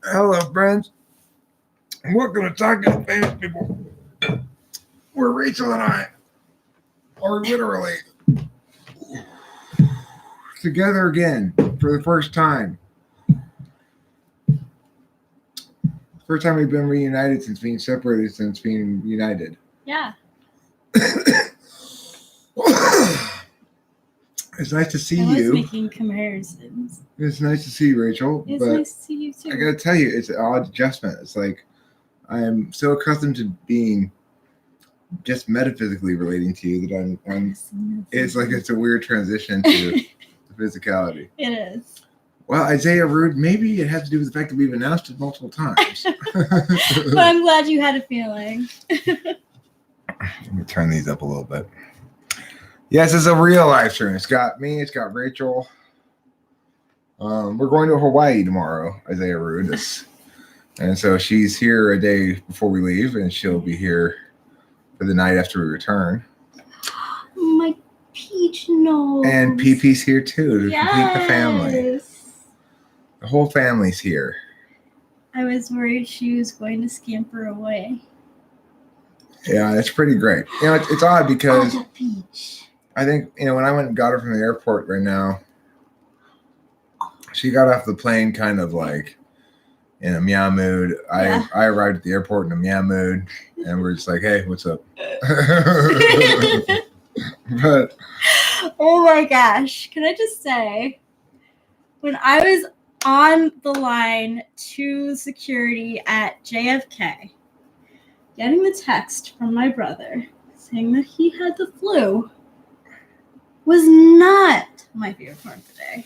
Hello, friends. Welcome to Talking to Famous People, where Rachel and I are literally together again for the first time. First time we've been reunited since being separated, since being united. Yeah. It's nice to see I was you. making comparisons. It's nice to see you, Rachel. It's but nice to see you too. I gotta tell you, it's an odd adjustment. It's like I am so accustomed to being just metaphysically relating to you that I'm it's like it's a weird transition to physicality. It is. Well, Isaiah Rude, maybe it has to do with the fact that we've announced it multiple times. But I'm glad you had a feeling. Let me turn these up a little bit. Yes, it's a real live stream. It's got me, it's got Rachel. We're going to Hawaii tomorrow, Isaiah Rude is. And so she's here a day before we leave, and she'll be here for the night after we return. My peach nose. And PP's here too to complete the family. The whole family's here. I was worried she was going to scamper away. Yeah, it's pretty great. You know, it's odd because the peach. I think, you know, when I went and got her from the airport right now, she got off the plane kind of like in a meow mood. Yeah. I arrived at the airport in a meow mood, and we're just like, hey, what's up? But Oh my gosh. Can I just say, when I was on the line to security at JFK, getting the text from my brother saying that he had the flu was not my favorite part of the day.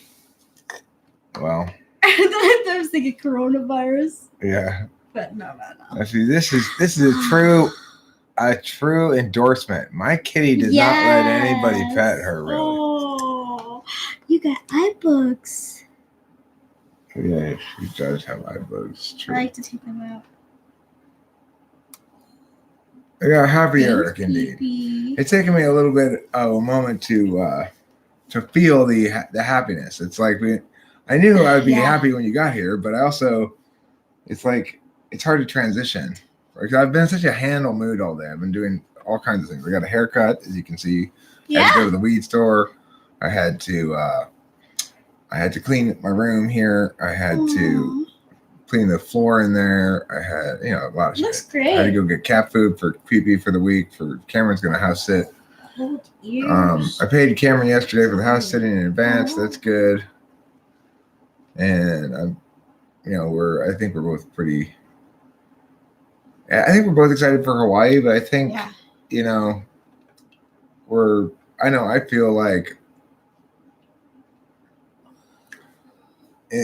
well, I was thinking coronavirus, yeah. but no. Actually, this is a true endorsement. My kitty does not let anybody pet her, really. Oh, you got iBooks. Yeah, she does have iBooks. True. I like to take them out. Yeah, happy Thanks, Eric, indeed. PP. It's taken me a little bit of a moment to feel the happiness. It's like I knew I would be happy when you got here, but I also, it's like it's hard to transition. Like I've been in such a handle mood all day. I've been doing all kinds of things. I got a haircut, as you can see. I had to go to the weed store. I had to clean my room here. I had to clean the floor in there. I had, you know, a lot of Looks shit. great. I had to go get cat food for PP for the week. For Cameron's gonna house sit. Hold ears. I paid Cameron yesterday for the house sitting in advance. That's good. And I think we're both pretty. I think we're both excited for Hawaii, but I think you know, I feel like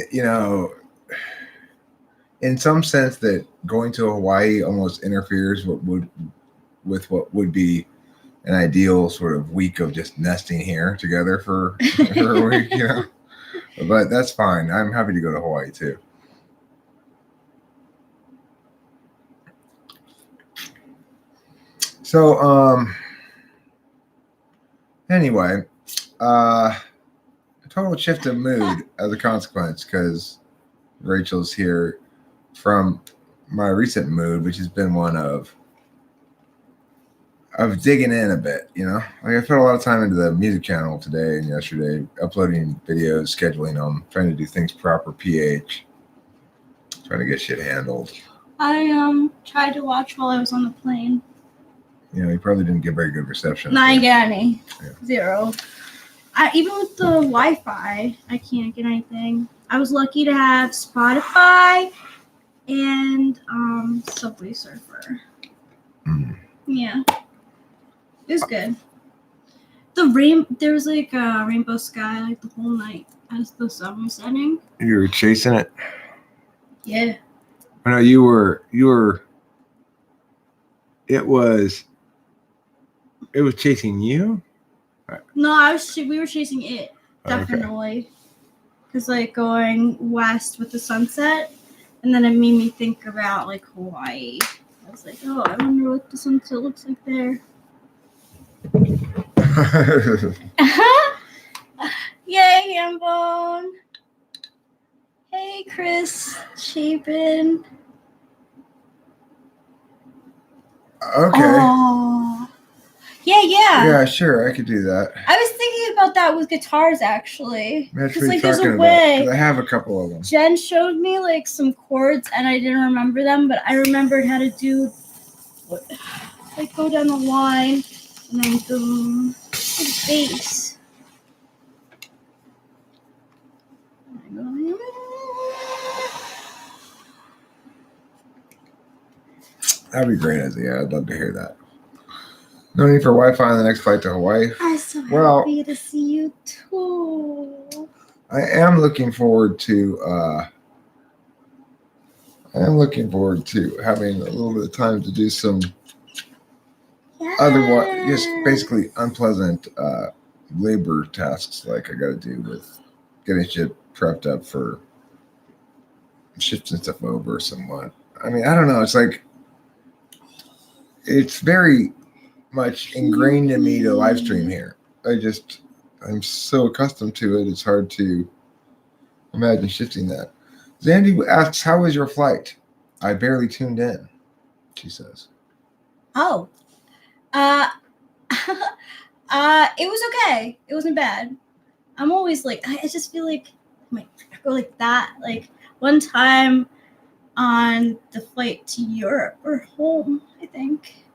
you know, in some sense that going to Hawaii almost interferes with what would be an ideal sort of week of just nesting here together for a week, you know. But that's fine. I'm happy to go to Hawaii too. So anyway, a total shift of mood as a consequence because Rachel's here from my recent mood, which has been one of digging in a bit, you know. Like I put a lot of time into the music channel today and yesterday, uploading videos, scheduling them, trying to do things proper, trying to get shit handled. I tried to watch while I was on the plane. You know, you probably didn't get very good reception. Not get any. Yeah. Zero. Even with the Wi-Fi, I can't get anything. I was lucky to have Spotify and Subway Surfer. Yeah. It was good. There was like a rainbow sky like the whole night as the sun was setting. You were chasing it? Yeah. No, you were it was chasing you? No, we were chasing it. Definitely. Because like going west with the sunset, and then it made me think about like Hawaii. I was like, oh, I wonder what the sunset looks like there. Yay, Hambone. Hey, Chris Chapin. Okay. Oh. Yeah. Yeah, sure. I could do that. I was thinking about that with guitars actually. That's Because what like you're there's a talking about. way. 'Cause I have a couple of them. Jen showed me like some chords and I didn't remember them, but I remembered how to do like go down the line and then do the bass. That'd be great, Isaiah. I'd love to hear that. No need for Wi-Fi on the next flight to Hawaii. I'm so Well- happy to see you too. I am looking forward to having a little bit of time to do some otherwise just basically unpleasant labor tasks like I got to do with getting shit prepped up for shifting stuff over somewhat. I mean, I don't know. It's like it's very much ingrained in me to live stream here. I'm so accustomed to it. It's hard to imagine shifting that. Zandy asks, "How was your flight?" I barely tuned in, she says. Oh. It was okay. It wasn't bad. I'm always like, I just feel like I go like that. Like one time on the flight to Europe or home, I think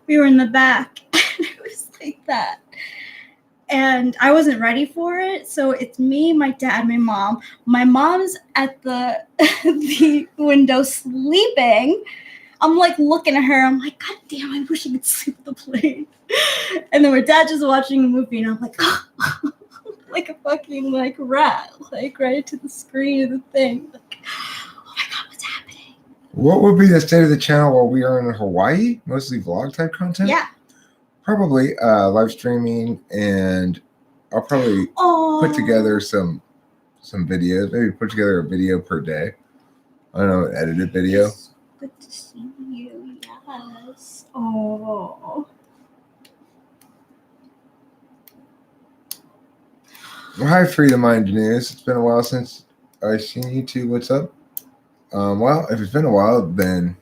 we were in the back and it was like that. And I wasn't ready for it. So it's me, my dad, my mom. My mom's at the the window sleeping. I'm like looking at her. I'm like, God damn, I wish I could sleep on the plane. And then my dad just watching a movie, and I'm like, like a fucking like rat, like right to the screen of the thing. Like, oh my God, what's happening? What would be the state of the channel while we are in Hawaii? Mostly vlog type content? Yeah. Probably live streaming, and I'll probably put together some videos. Maybe put together a video per day. I don't know, an edited video. It's good to see you. Yes. Oh. Well, hi, Freedom Mind News. It's been a while since I've seen you two. What's up? Well, if it's been a while, then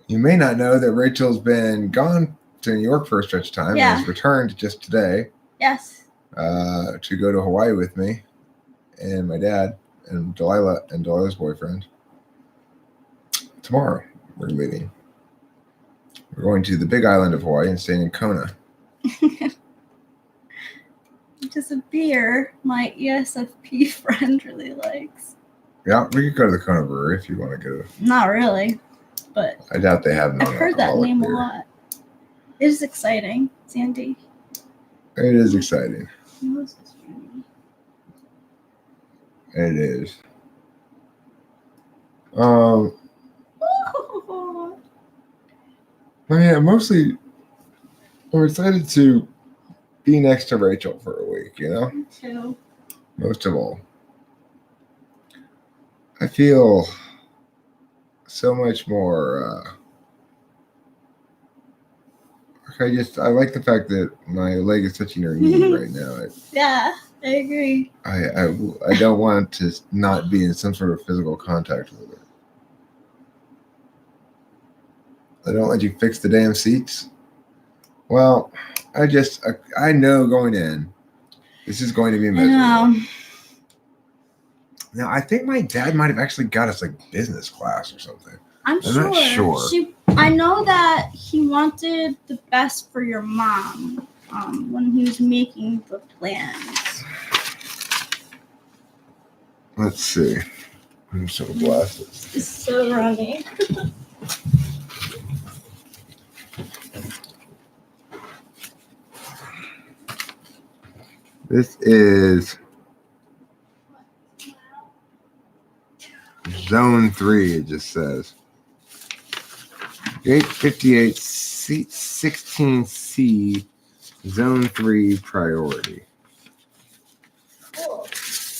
you may not know that Rachel's been gone to New York for a stretch of time and has returned just today Yes. to go to Hawaii with me and my dad and Delilah and Delilah's boyfriend. Tomorrow, we're leaving. We're going to the big island of Hawaii and staying in Kona. Which is a beer my ESFP friend really likes. Yeah, we could go to the Kona Brewery if you want to go. Not really, but I doubt they have I've heard that non-alcoholic name beer. a lot. It is exciting, Sandy. It is exciting. It It is. I mean, I'm excited to be next to Rachel for a week, you know? Me too. Most of all. I feel so much more, I like the fact that my leg is touching her knee right now. Yeah, I agree. I don't want to not be in some sort of physical contact with her. They don't let you fix the damn seats. Well, I know going in, this is going to be miserable. Now, I think my dad might have actually got us like business class or something. I'm not sure. I know that he wanted the best for your mom when he was making the plans. Let's see. I'm so blasted. It's so runny. This is Zone 3, it just says. 858 16C, Zone 3 priority. Cool.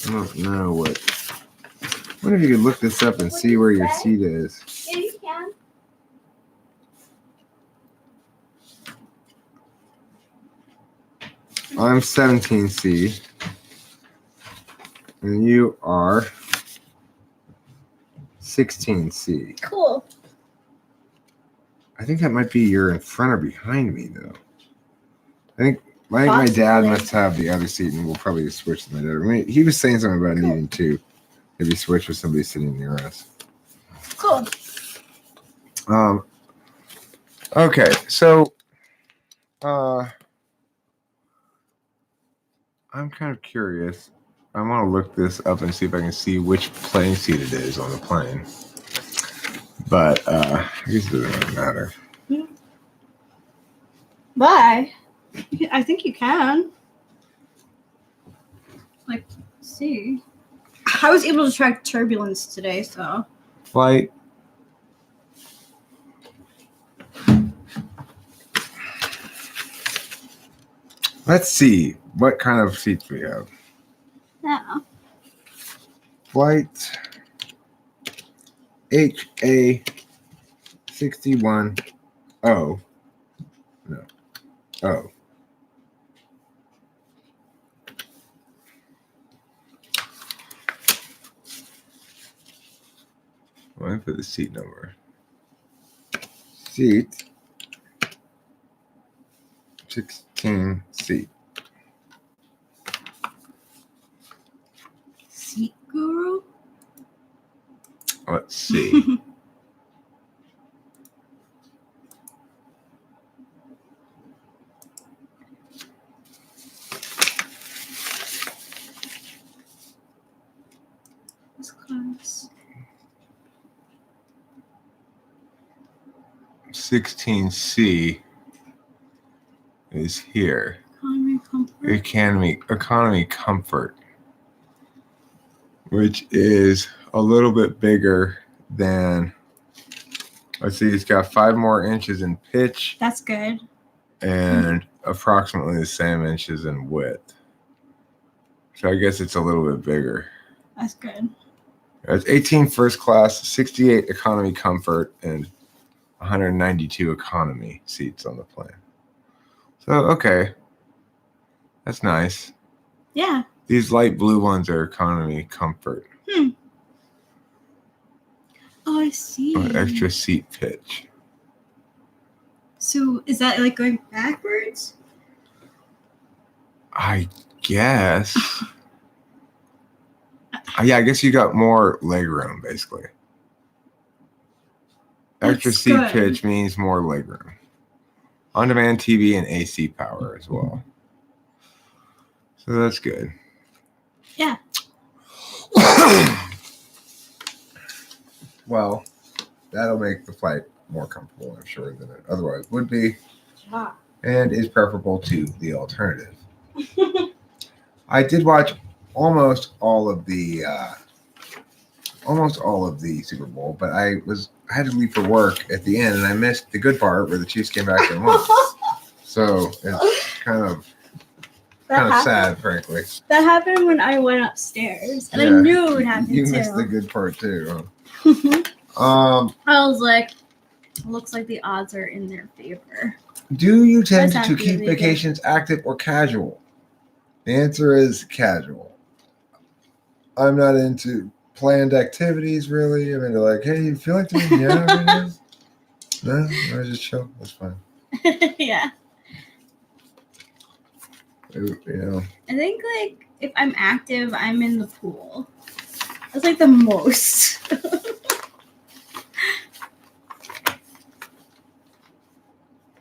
I don't know what. I wonder if you could look this up and see where your seat is. Yeah, you can. I'm 17C. And you are 16C. Cool. I think that might be you're in front or behind me, though. I think my dad Possibly. must have the other seat, and we'll probably switch them. I mean, he was saying something about Cool. needing to maybe switch with somebody sitting near us. Cool. Okay, so I'm kind of curious. I want to look this up and see if I can see which plane seat it is on the plane. But I guess it doesn't really matter. Bye. I think you can. Like, see. I was able to track turbulence today, so. Flight. Let's see what kind of seats we have. Yeah. Flight HA61. Oh. No. Oh. Let me put the seat number. Seat 16C. Seat guru? Let's see. This class. 16C is here. Economy comfort. Economy comfort, which is a little bit bigger than. Let's see, it's got 5 more inches in pitch That's good. and approximately the same inches in width. So I guess it's a little bit bigger. That's good. It's 18 first class, 68 economy comfort, and 192 economy seats on the plane. So, okay. That's nice. Yeah. These light blue ones are economy comfort. Oh, I see. Extra seat pitch. So is that like going backwards? I guess. Yeah, I guess you got more leg room, basically. Extra That's seat good. pitch means more leg room. On-demand TV and AC power as well. So that's good. Yeah. Well, that'll make the flight more comfortable, I'm sure, than it otherwise would be, Yeah. and is preferable to the alternative. I did watch almost all of the Super Bowl, but I had to leave for work at the end, and I missed the good part where the Chiefs came back and won. So it's kind of sad, frankly. That happened when I went upstairs, and I Yeah, knew it would happen You too. missed the good part too. Huh? I was like, looks like the odds are in their favor. Do you tend That's to not keep really vacations active or casual? The answer is casual. I'm not into planned activities, really. I mean, they're like, hey, you feel like doing videos? No, I just chill. That's fine. Yeah. You know. I think like if I'm active, I'm in the pool. That's like the most.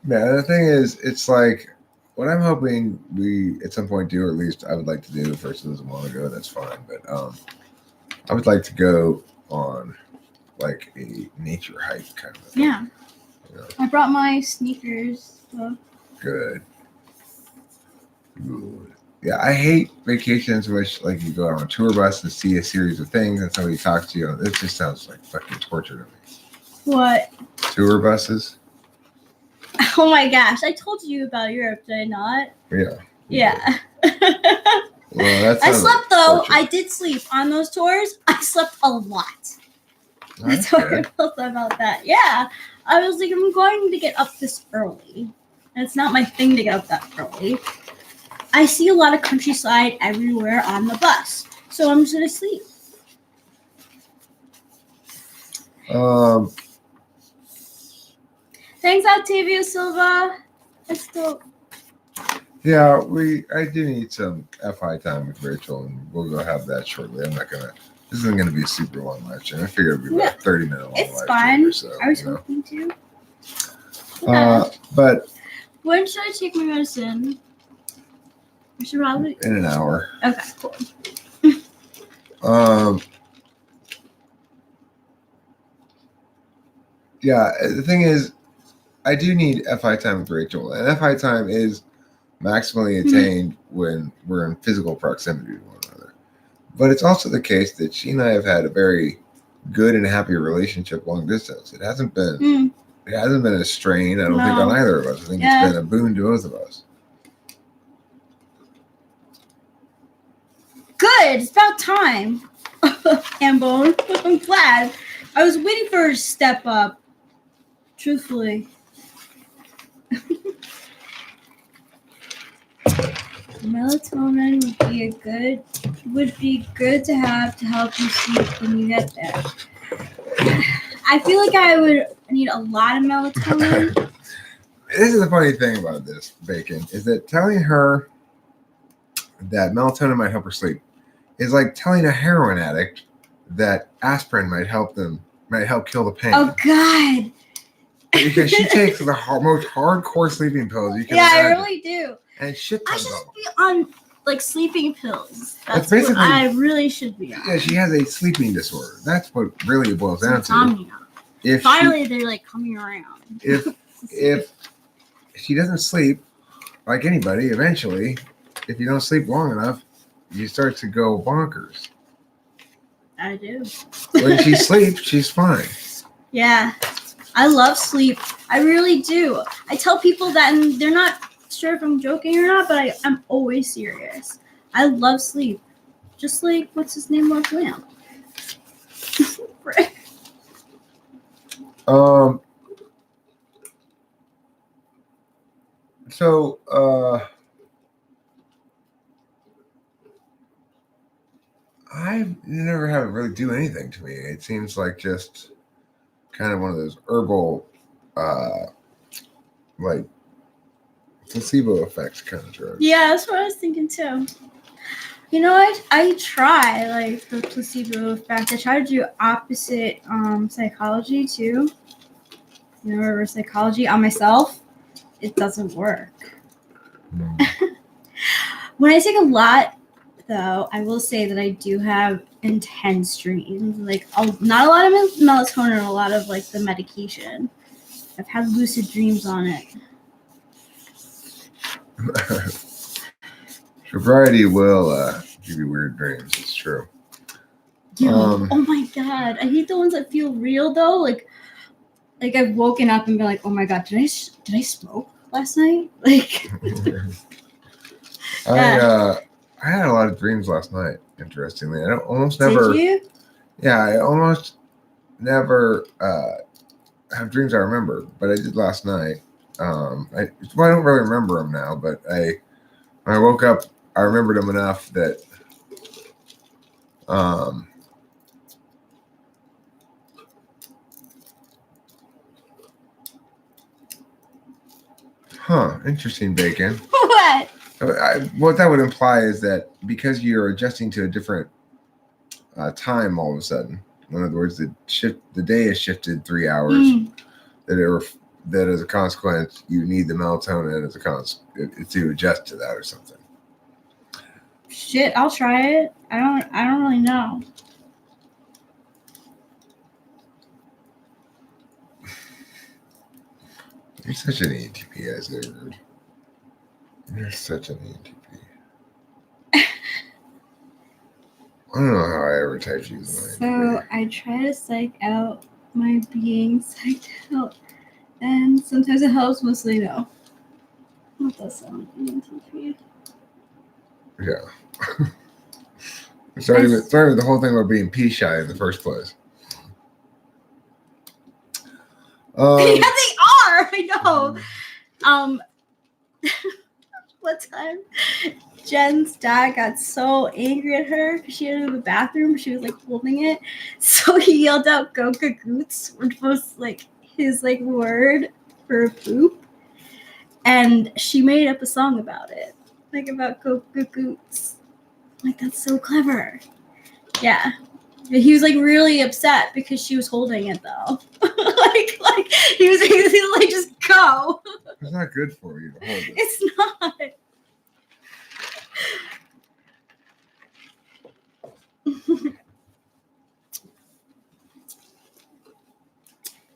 Yeah, the thing is, it's like what I'm hoping we at some point do, or at least I would like to do. If the person doesn't want to go, that's fine. But I would like to go on like a nature hike kind of thing. Yeah. You know? I brought my sneakers. So. Good. Yeah, I hate vacations which like you go on a tour bus and see a series of things and somebody talks to you. It just sounds like fucking torture to me. What? Tour buses? Oh my gosh! I told you about Europe, did I not? Yeah. Yeah. Well, that's. I slept though. I did sleep on those tours. I slept a lot. That's how I felt about that. Yeah. I was like, I'm going to get up this early. And it's not my thing to get up that early. I see a lot of countryside everywhere on the bus. So I'm just going to sleep. Thanks, Octavio Silva. That's dope. Yeah, I do need some FI time with Rachel, and we'll go have that shortly. This isn't gonna be a super long live stream. I figured it'd be about 30-minute long It's live fine. stream or so. I was you know? hoping to. Yeah. But When should I take my medicine? I should probably. in an hour. Okay, cool. Yeah, the thing is, I do need FI time with Rachel, and FI time is maximally attained when we're in physical proximity to one another. But it's also the case that she and I have had a very good and happy relationship long distance. It hasn't been a strain, I don't think, on either of us. I think it's been a boon to both of us. Good. It's about time. Hambone. I'm glad. I was waiting for her to step up. Truthfully. Melatonin would be good to have to help you sleep when you get there. I feel like I would need a lot of melatonin. This is the funny thing about this, Bacon, is that telling her that melatonin might help her sleep is like telling a heroin addict that aspirin might help kill the pain. Oh God! Because she takes the most hardcore sleeping pills you can imagine. I really do. And shit I tons should of them. be on like sleeping pills. That's basically- what I really should be on. Yeah, she has a sleeping disorder. That's what really it boils down to. Insomnia. If Finally, they're like coming around. if she doesn't sleep, like anybody, eventually, if you don't sleep long enough, you start to go bonkers. I do. When she sleeps, she's fine. Yeah, I love sleep. I really do. I tell people that, and they're not sure if I'm joking or not, but I'm always serious. I love sleep. Just like, what's his name? Loves lamp. So, I've never had it really do anything to me. It seems like just kind of one of those herbal, like placebo effects kind of drugs. Yeah, that's what I was thinking too. You know, I try like the placebo effect. I try to do opposite psychology too. You know, reverse psychology on myself. It doesn't work. When I take a lot, though, I will say that I do have intense dreams. Like, not a lot of melatonin, a lot of like the medication. I've had lucid dreams on it. Sobriety will give you weird dreams. It's true. Yeah. Oh my god, I hate the ones that feel real though. Like I've woken up and been like, oh my god, did I smoke last night? Like, I had a lot of dreams last night. Interestingly, I almost never. Did you? Yeah, I almost never have dreams I remember, but I did last night. I don't really remember them now, but when I woke up, I remembered them enough that interesting, Bacon. What? What that would imply is that because you're adjusting to a different time all of a sudden, in other words, the day is shifted 3 hours, that as a consequence, you need the melatonin as a to adjust to that or something. Shit, I'll try it. I don't really know. You're such an ENTP, Isaiah. You're such an ENTP. I don't know how I ever typed you. So I try to psych out my being psyched out, and sometimes it helps, mostly no. What does sound ENTP? Yeah. Started with the whole thing about being pea shy in the first place. Yeah, they are. I know. One time, Jen's dad got so angry at her because she had to go to the bathroom. She was like holding it, so he yelled out "Go Cagoots," which was like his like word for poop, and she made up a song about it, like about "Go Cagoots." Like that's so clever. Yeah. But he was like really upset because she was holding it though. like he was like just go. It's not good for you to hold it. It's not.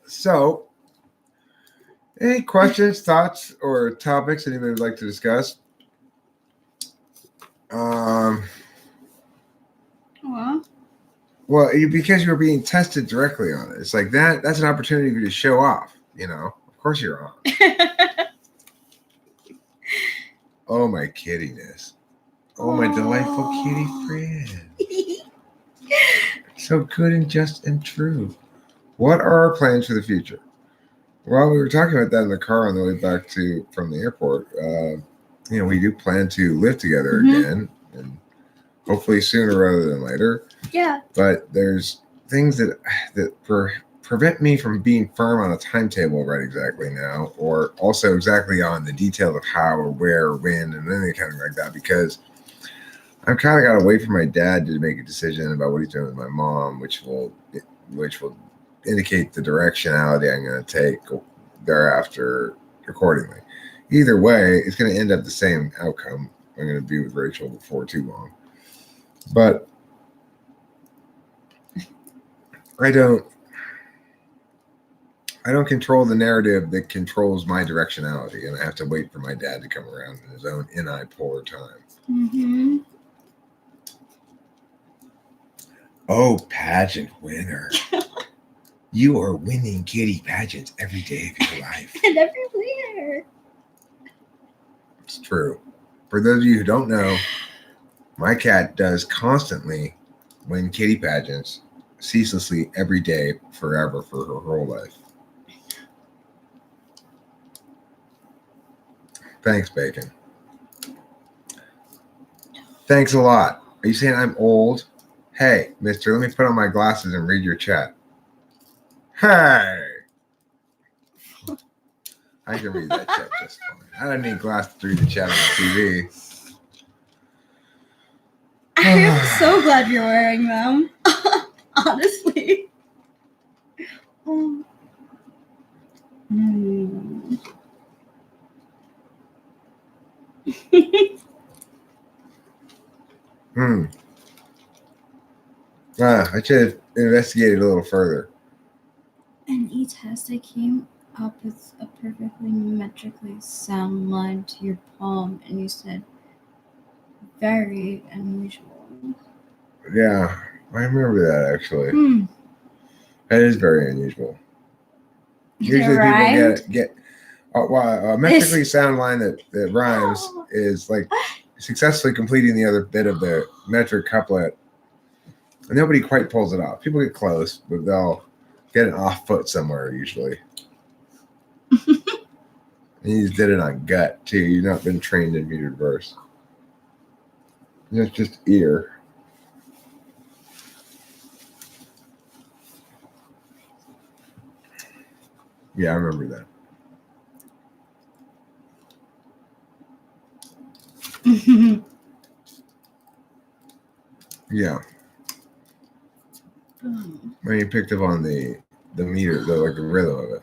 So, any questions, thoughts, or topics anybody would like to discuss? Well, because you were being tested directly on it. It's like that's an opportunity for you to show off, you know. Of course you're on. Oh, my kittiness. Oh, my delightful kitty friend. So good and just and true. What are our plans for the future? Well, we were talking about that in the car on the way back from the airport. We do plan to live together again, and hopefully sooner rather than later. Yeah. But there's things that prevent me from being firm on a timetable right exactly now, or also exactly on the detail of how or where or when and anything kind of like that, because I've kind of got to wait for my dad to make a decision about what he's doing with my mom, which will indicate the directionality I'm going to take thereafter accordingly. Either way, it's going to end up the same outcome. I'm going to be with Rachel before too long. But I don't control the narrative that controls my directionality, and I have to wait for my dad to come around in his own polar time. Mm-hmm. Oh, pageant winner. You are winning kitty pageants every day of your life. And everywhere. It's true. For those of you who don't know, my cat does constantly win kitty pageants ceaselessly every day forever for her whole life. Thanks, Bacon. Thanks a lot. Are you saying I'm old? Hey, mister, let me put on my glasses and read your chat. Hey! I can read that chat just fine. I don't need glasses to read the chat on the TV. I'm so glad you're wearing them. Honestly. I should have investigated a little further. An e-test, I came up with a perfectly metrically sound line to your palm, and you said, very unusual. Yeah, I remember that actually. That is very unusual. Usually people get a metrically sound line that rhymes is like successfully completing the other bit of the metric couplet. And nobody quite pulls it off. People get close, but they'll get an off foot somewhere usually. And you just did it on gut too. You've not been trained in metered verse. It's just ear. Yeah, I remember that. Yeah. When you picked up on the meter, the rhythm of it.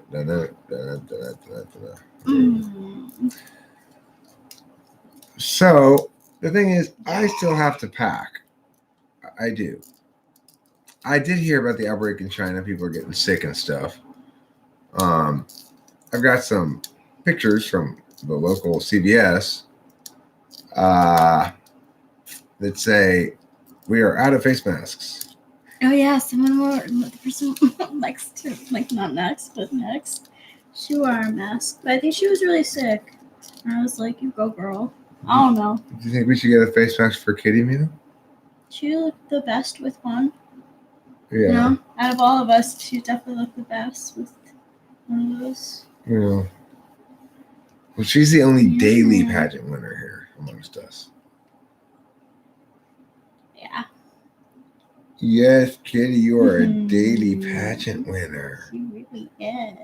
So the thing is, I still have to pack. I do. I did hear about the outbreak in China. People are getting sick and stuff. I've got some pictures from the local CVS that say we are out of face masks. Oh yeah, the person next to, like not next, but next, she wore a mask. But I think she was really sick. And I was like, you go girl. I don't know. Do you think we should get a face mask for Kitty, Mina? She looked the best with one. Yeah. You know, out of all of us, she definitely looked the best with one of those. Yeah. Well, she's the only daily pageant winner here amongst us. Yeah. Yes, Kitty, you are a daily pageant winner. She really is.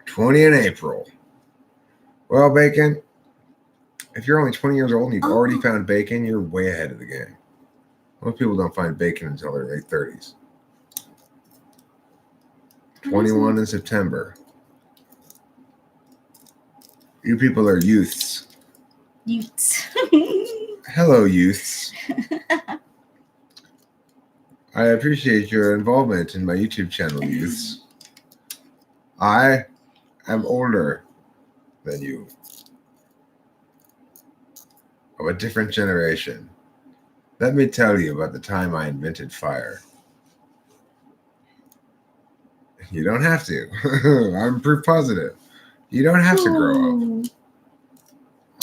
20 in April. Well, Bacon, if you're only 20 years old and you've already found bacon, you're way ahead of the game. Most people don't find bacon until their late 30s. 21 in September. You people are youths. Youths. Hello, youths. I appreciate your involvement in my YouTube channel, youths. I am older than you. Of a different generation. Let me tell you about the time I invented fire. You don't have to. I'm proof positive. You don't have to grow up.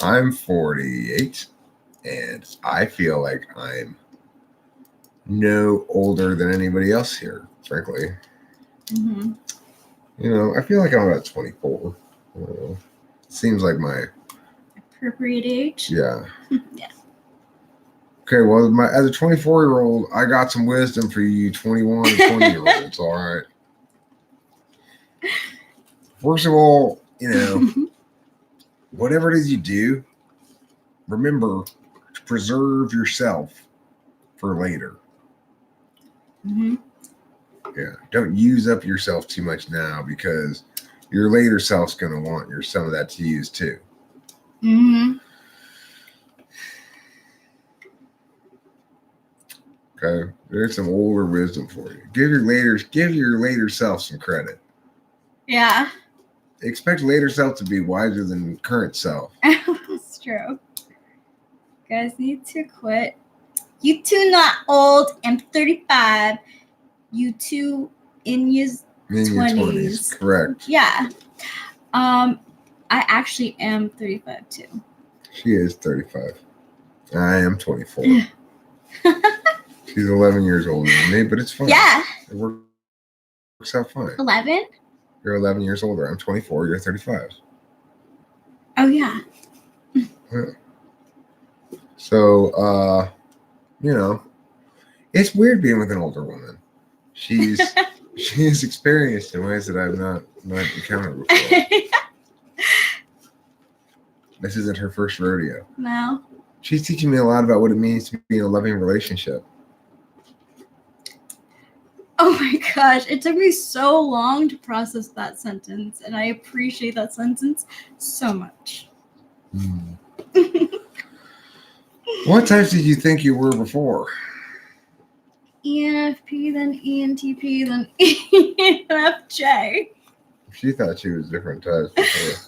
I'm 48, and I feel like I'm no older than anybody else here, frankly. Mm-hmm. You know, I feel like I'm about 24. Seems like my Appropriate age. yeah. Yeah. Okay, well, as a 24-year-old, I got some wisdom for you 21 and 20-year-olds, all right? First of all, you know, whatever it is you do, remember to preserve yourself for later. Mm-hmm. Yeah, don't use up yourself too much now because your later self's going to want some of that to use too. Mm-hmm. Okay, there's some older wisdom for you. Give your later self some credit. Yeah. Expect later self to be wiser than current self. That's true. You guys need to quit. You two not old. I'm 35. You two in your In your 20s, correct. Yeah. I actually am 35 too. She is 35. I am 24. She's 11 years older than me, but it's fine. Yeah. It works out fine. 11? You're 11 years older. I'm 24. You're 35. Oh yeah. So, you know, it's weird being with an older woman. She's experienced in ways that I've not encountered before. This isn't her first rodeo. No. She's teaching me a lot about what it means to be in a loving relationship. Oh my gosh, it took me so long to process that sentence, and I appreciate that sentence so much. What types did you think you were before? ENFP, then ENTP, then ENFJ. She thought she was different types before.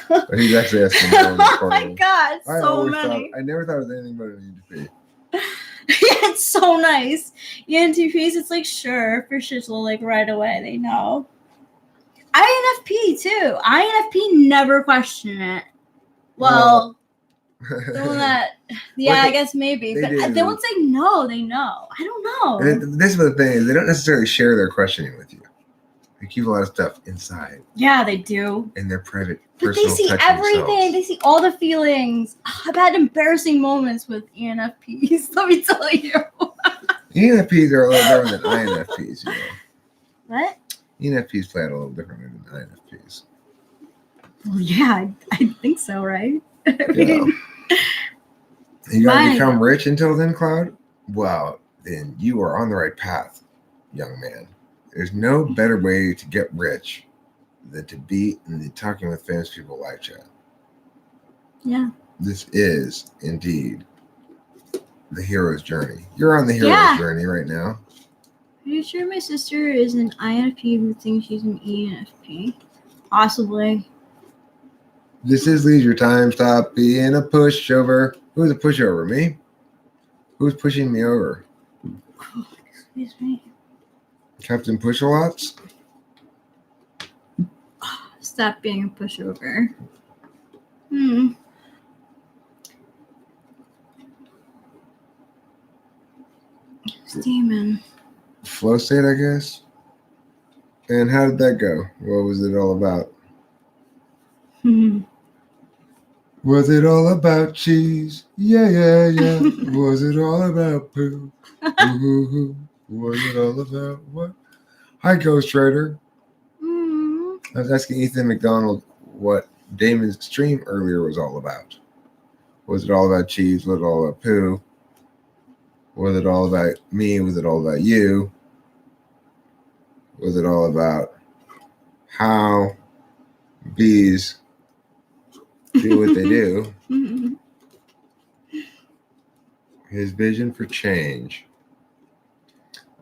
But he's actually asking more than Oh my god, so many. I never thought it was anything but an ENTP. Yeah, it's so nice. ENTPs, it's like sure, for shizzle, like right away, they know. INFP too. INFP never question it. Well, the one that, yeah, I guess maybe, they but do. they won't say no. They know. I don't know. And this is the thing: is they don't necessarily share their questioning with you. They keep a lot of stuff inside Yeah, they do. in their private, But they personal see touch everything. themselves. They see all the feelings. I've had embarrassing moments with ENFPs. Let me tell you. ENFPs are a little different than INFPs. You know, What? ENFPs play out a little differently than INFPs. Well, yeah, I think so, right? Yeah. You gotta Mine. become rich until then, Cloud? Well, then you are on the right path, young man. There's no better way to get rich than to be in the Talking with Famous People live chat. Yeah. This is indeed the hero's journey. You're on the hero's journey right now. Are you sure my sister is an INFP who thinks she's an ENFP? Possibly. This is leisure time. Stop being a pushover. Who's a pushover? Me? Who's pushing me over? Oh, excuse me. Captain Push-A-Lots? Stop being a pushover. Demon. Flow state, I guess. And how did that go? What was it all about? Was it all about cheese? Yeah, yeah, yeah. Was it all about poo? Ooh, was it all about what? Hi, Ghost Rider. Mm. I was asking Ethan McDonald what Damon's stream earlier was all about. Was it all about cheese? Was it all about poo? Was it all about me? Was it all about you? Was it all about how bees do what they do? His vision for change.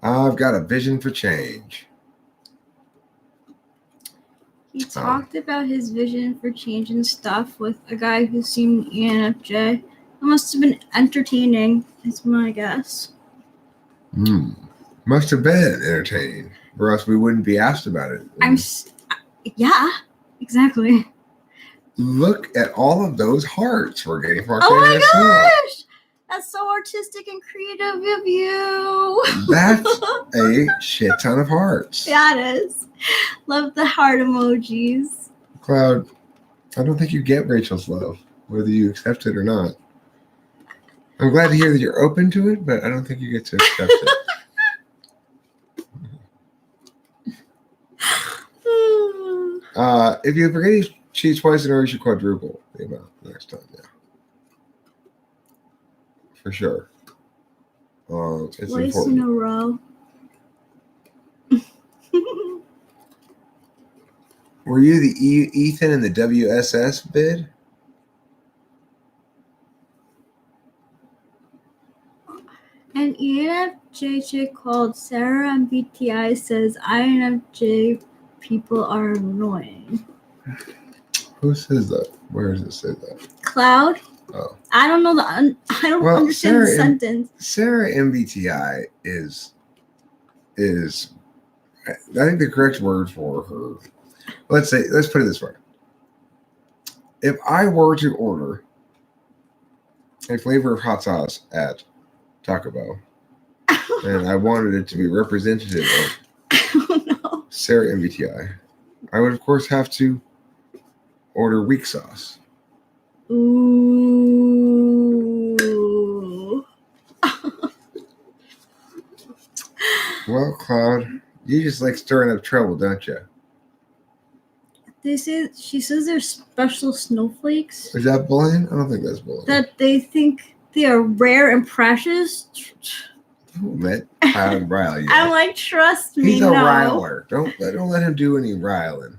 I've got a vision for change. He talked about his vision for changing stuff with a guy who seemed ENFJ. It must have been entertaining, is my guess. Must have been entertaining, or else we wouldn't be asked about it. Yeah, exactly. Look at all of those hearts we're getting from our Oh my famous song. gosh! That's so artistic and creative of you. That's a shit ton of hearts. Yeah, it is. Love the heart emojis. Cloud, I don't think you get Rachel's love, whether you accept it or not. I'm glad to hear that you're open to it, but I don't think you get to accept it. If you forget to cheese twice in a row, you should quadruple the amount next time. Yeah, for sure. It's Twice important. in a row. Were you the Ethan in the WSS bid? An ENFJ chick called Sarah MBTI says INFJ people are annoying. Who says that? Where does it say that? Cloud? Oh. I don't know I don't understand the sentence. Sarah MBTI is I think the correct word for her. Let's put it this way. If I were to order a flavor of hot sauce at Taco Bell and I wanted it to be representative of Sarah MBTI, I would of course have to order weak sauce. Ooh. Well, Cloud, you just like stirring up trouble, don't you? She says they're special snowflakes. Is that bullying? I don't think that's bullying. That they think they are rare and precious. Don't let Cloud rile you. I'm like, trust me. He's a riler. Don't let him do any riling.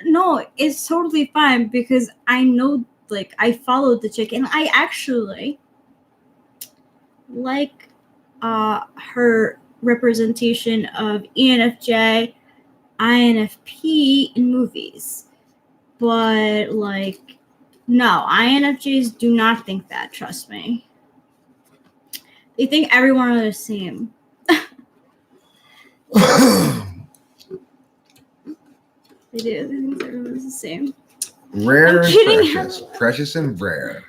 No, it's totally fine because I know, like, I followed the chick and I actually like her representation of ENFJ, INFP in movies. But, like, no, INFJs do not think that, trust me. They think everyone are the same. They do. They think everyone's the same. Rare and precious. Precious and rare.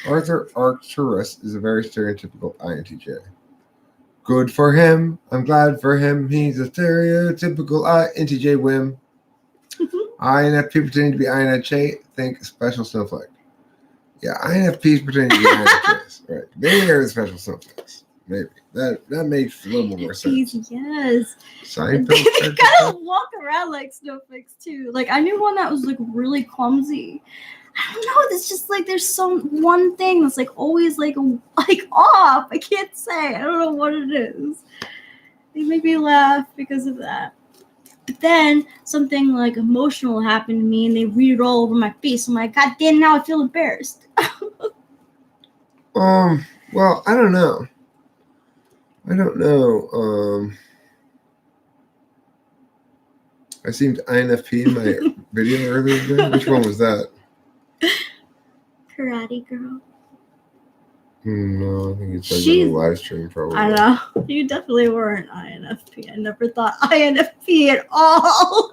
Arthur Arcturus is a very stereotypical INTJ. Good for him. I'm glad for him. He's a stereotypical INTJ whim. INFP pretending to be INFJ, think special snowflake. Yeah, INFPs pretending to be INFJs. Right. They are the special snowflakes. Maybe. That makes a little more sense. Yes. Seinfeld. They kind of walk around like snowflakes too. Like, I knew one that was like really clumsy. I don't know. It's just like there's one thing that's like always like off. I can't say. I don't know what it is. They make me laugh because of that. But then something like emotional happened to me and they read it all over my face. I'm like, God damn, now I feel embarrassed. Well, I don't know. I seemed INFP in my video earlier today. Which one was that? Karate Girl. No, I think it's like a live stream probably. I know. You definitely were an INFP. I never thought INFP at all.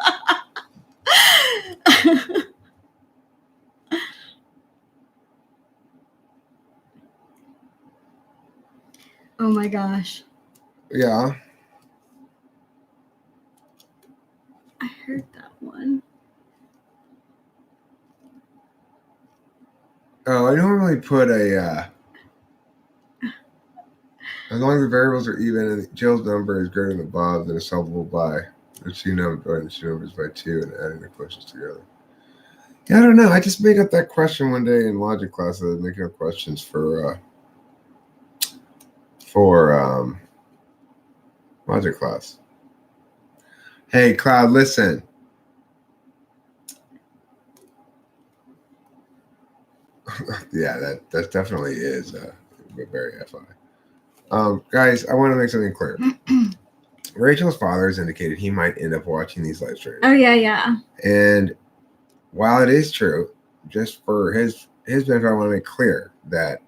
Oh my gosh. Yeah. I heard that one. Oh, I normally put as long as the variables are even and Jill's number is greater than Bob's, then it's solvable by the two numbers by 2 and adding the questions together. Yeah, I don't know. I just made up that question one day in logic class. I was making up questions for logic class. Hey, Cloud, listen. Yeah, that definitely is very FI. Guys, I want to make something clear. Rachel's father has indicated he might end up watching these live streams. Oh yeah. And while it is true, just for his benefit, I want to make clear that,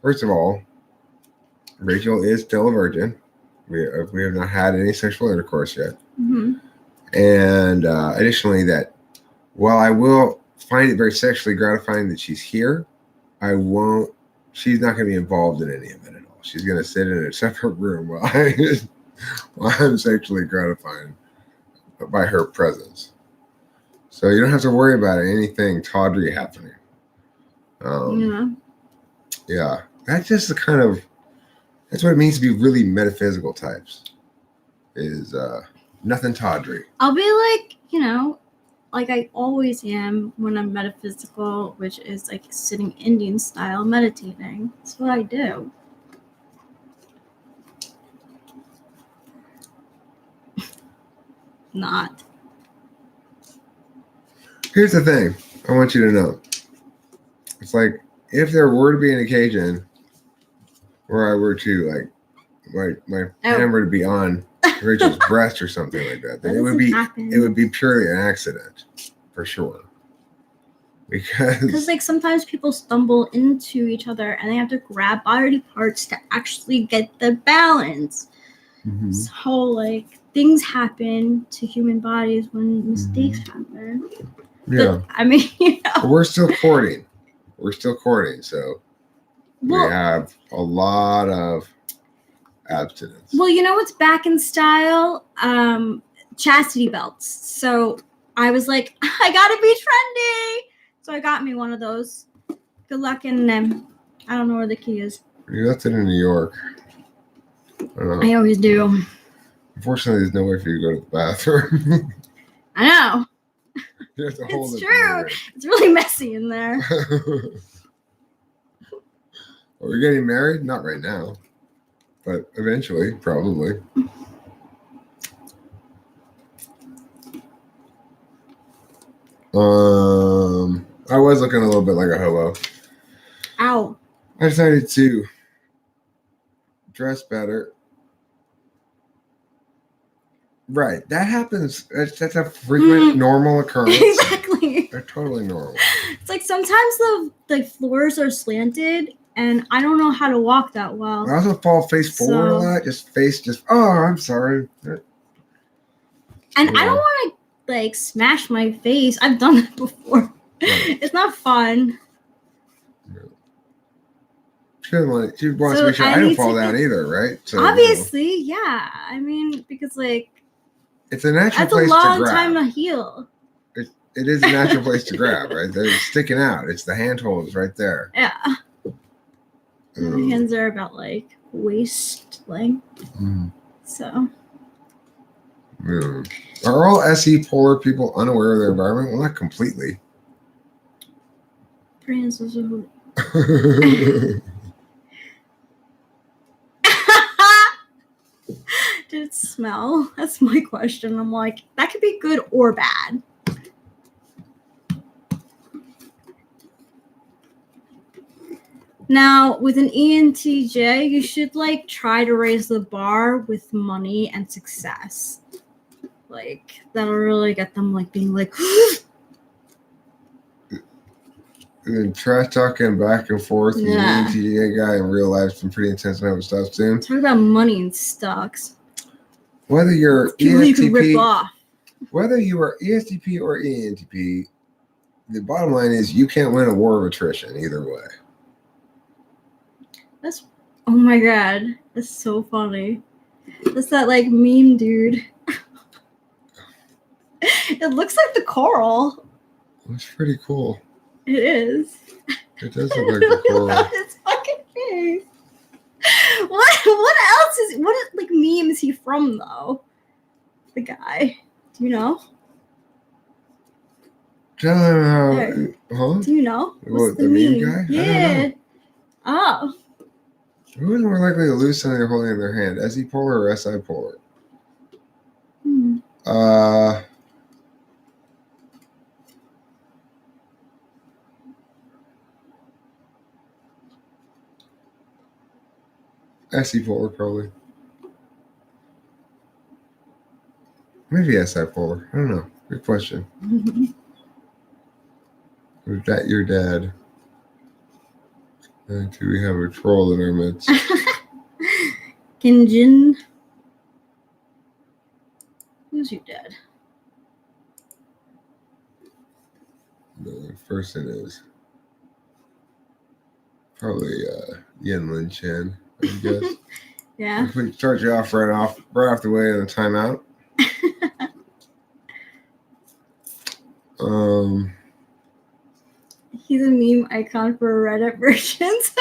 first of all, Rachel is still a virgin. We have not had any sexual intercourse yet. Mm-hmm. And additionally, that while I will find it very sexually gratifying that she's here, she's not going to be involved in any of it at all. She's going to sit in a separate room while I'm sexually gratified by her presence. So you don't have to worry about anything tawdry happening. Yeah, that's just that's what it means to be really metaphysical types. Is nothing tawdry. I'll be like, like I always am when I'm metaphysical, which is like sitting Indian style meditating. That's what I do. Not. Here's the thing I want you to know. It's like if there were to be an occasion where I were to my hand were to be on Rachel's breast or something like that, then it would be purely an accident for sure. Because like sometimes people stumble into each other and they have to grab body parts to actually get the balance. Mm-hmm. So like things happen to human bodies when mistakes happen. Yeah. But, I mean, we're still courting. So we have a lot of abstinence. Well, you know what's back in style? Chastity belts. So I was like, I gotta be trendy. So I got me one of those. Good luck in them. I don't know where the key is. You left it in New York. I don't know. I always do. Unfortunately, there's no way for you to go to the bathroom. I know. You have to hold It's it. true. It's really messy in there. Are we getting married? Not right now. But eventually, probably. I was looking a little bit like a hobo. Ow. I decided to dress better. Right. That happens. That's a frequent, normal occurrence. Exactly. They're totally normal. It's like sometimes the floors are slanted and I don't know how to walk that well. I also fall face forward a lot. I'm sorry. And I don't want to like smash my face. I've done that before. Right. It's not fun. She wants to make sure I don't fall down either, right? So, obviously, yeah. I mean, because like it's a natural that's place a long to grab. time to heal. It is a natural place to grab, right? They're sticking out. It's the handholds right there. Yeah. My hands are about like waist length. So. Are all SE polar people unaware of their environment? Well, not completely. Francis. Did it smell? That's my question. I'm like, that could be good or bad. Now, with an ENTJ, you should like try to raise the bar with money and success. Like that'll really get them like being like and trash talking back and forth. Yeah. The ENTJ guy in real life been pretty intense and having stuff soon. talk about money and stocks. Whether you're People you can rip off. Whether you are ESTP or ENTP, the bottom line is you can't win a war of attrition either way. Oh my god, that's so funny. That's that like meme dude. It looks like the coral. That's pretty cool. It is. It does look like the coral. His fucking face. What else what like meme is he from though? The guy. Do you know? Huh? Do you know? What, the meme guy? I don't Yeah. know. Oh. Who is more likely to lose something they're holding in their hand? SE Polar or SI Polar? Hmm. SE Polar probably. Maybe SI Polar. I don't know. Good question. Or is that your dad? And do we have a troll in our midst? Kinjin. Who's your dad? The person is probably Yen Lin Chen, I guess. Yeah. If we start you off right off the way in the timeout. He's a meme icon for Reddit versions.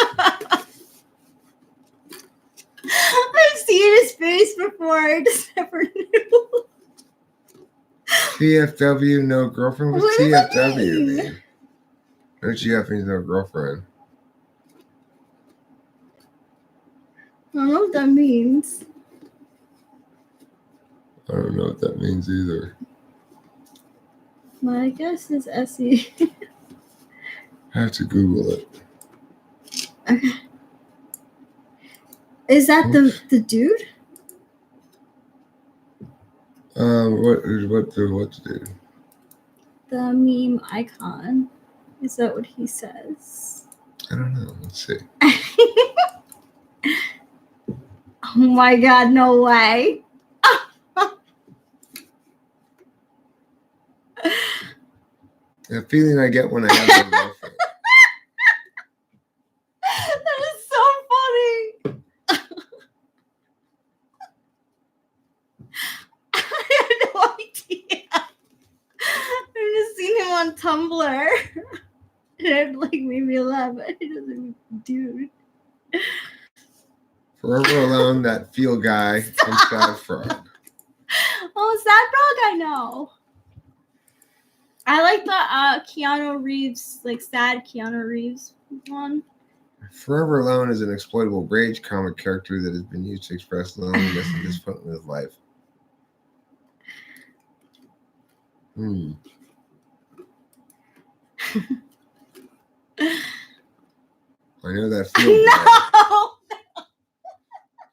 I've seen his face before. I just never knew. TFW, no girlfriend? What's What does that TFW mean? mean? No GF means no girlfriend. I don't know what that means. I don't know what that means either. My guess is SE. I have to Google it. Okay. Is that the dude? What to do? The meme icon. Is that what he says? I don't know. Let's see. Oh my god, no way. The feeling I get when I have no girlfriend. That is so funny. I had no idea. I've just seen him on Tumblr. And it like made me laugh. He doesn't dude. Forever Alone, that feel guy, and Sad Frog. Oh, Sad Frog, I know. I like the Keanu Reeves, like sad Keanu Reeves one. Forever Alone is an exploitable rage comic character that has been used to express loneliness and disappointment with life. I know that feel No.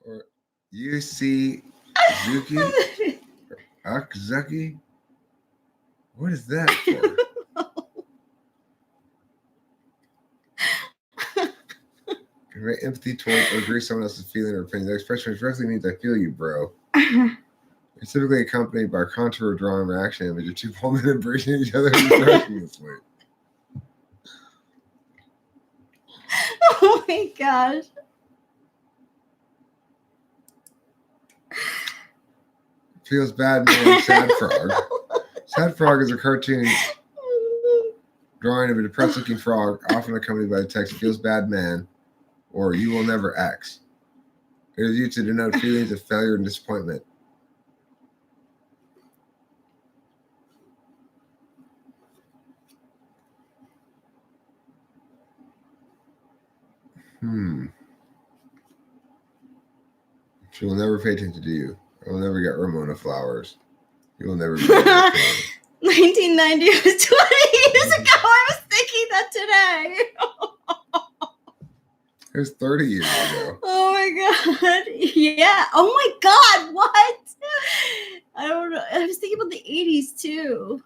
Or UC Zuki? Akzuki? What is that for? Convey empathy towards or agree someone else's feeling or opinion. The expression directly means I feel you, bro. It's typically accompanied by a contour drawn reaction image of two women embracing each other and expressing this way. Oh my gosh. Feels bad man, Sad Frog. Sad Frog is a cartoon drawing of a depressed looking frog, often accompanied by the text feels bad man or you will never X. It is used to denote feelings of failure and disappointment. She will never pay attention to you. I will never get Ramona flowers. You will never be 1990 was 20 years ago. I was thinking that today. It was 30 years ago. Oh my god. Yeah. Oh my god. What? I don't know. I was thinking about the 80s too.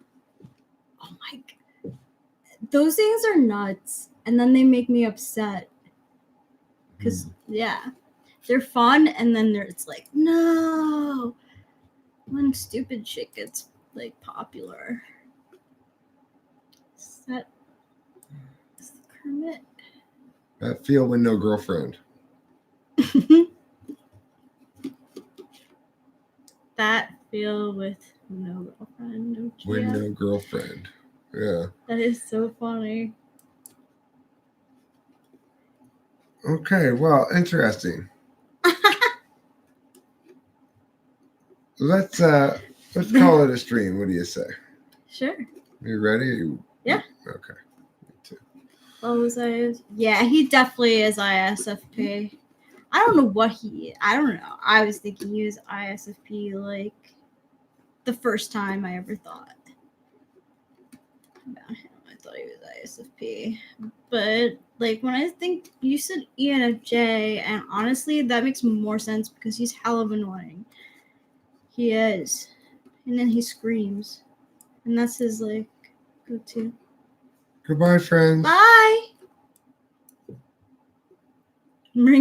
Oh my god. Those things are nuts. And then they make me upset. Because, yeah. They're fun, and then it's like, no. When stupid shit gets, like, popular. Is the Kermit? That feel when no girlfriend. That feel with no girlfriend. No when no girlfriend. Yeah. That is so funny. Okay, well, interesting. Let's call it a stream. What do you say? Sure. You ready? Yeah. Okay. Me too. What was I? Yeah, he definitely is ISFP. I don't know what I don't know. I was thinking he was ISFP like the first time I ever thought about him. I thought he was ISFP. But like when I think you said ENFJ, and honestly that makes more sense because he's hella annoying. He is. And then he screams. And that's his like go to. Goodbye, friends. Bye.